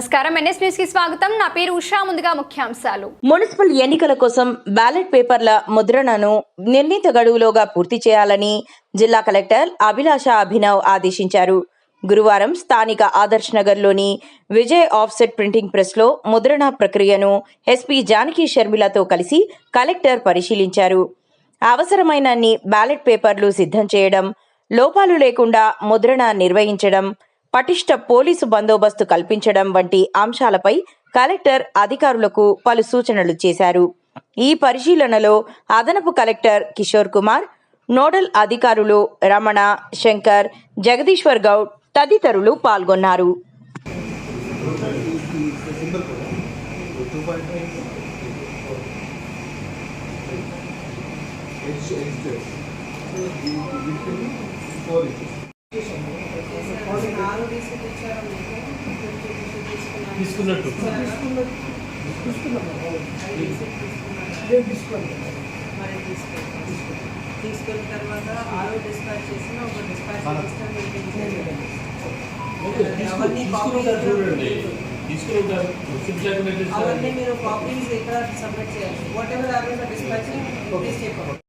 నమస్కారం NS news కి స్వాగతం. నా పేరు ఉషా. ముందుగా ముఖ్యాంశాలు. మున్సిపల్ ఎన్నికల కోసం బ్యాలెట్ పేపర్ల ముద్రణను నిర్ణీత గడువులోగా పూర్తి చేయాలని జిల్లా కలెక్టర్ అభిలాష అభినవ్ ఆదేశించారు. గురువారం స్థానిక ఆదర్శ్ నగర్లోని విజయ్ ఆఫ్సెట్ ప్రింటింగ్ ప్రెస్లో ముద్రణ ప్రక్రియను ఎస్పీ జానకి షర్మిలతో కలిసి కలెక్టర్ పరిశీలించారు. అవసరమైన అన్ని బ్యాలెట్ పేపర్లు సిద్ధం చేయడం, లోపాలు లేకుండా ముద్రణ నిర్వహించడం, పటిష్ట పోలీసు బందోబస్తు కల్పించడం వంటి అంశాలపై కలెక్టర్ అధికారులకు పలు సూచనలు చేశారు. ఈ పరిశీలనలో అదనపు కలెక్టర్ కిషోర్ కుమార్, నోడల్ అధికారులు రమణ, శంకర్, జగదీశ్వర్ గౌడ్ తదితరులు పాల్గొన్నారు. తీసుకున్నట్టు తీసుకున్న తర్వాత ఆరో డిస్పాచ్ చేసిన ఒక డిస్పాచ్ అవన్నీ మీరు కాపీస్ ఇక్కడ సబ్మిట్ చేయాలి. Whatever or dispatch please take out.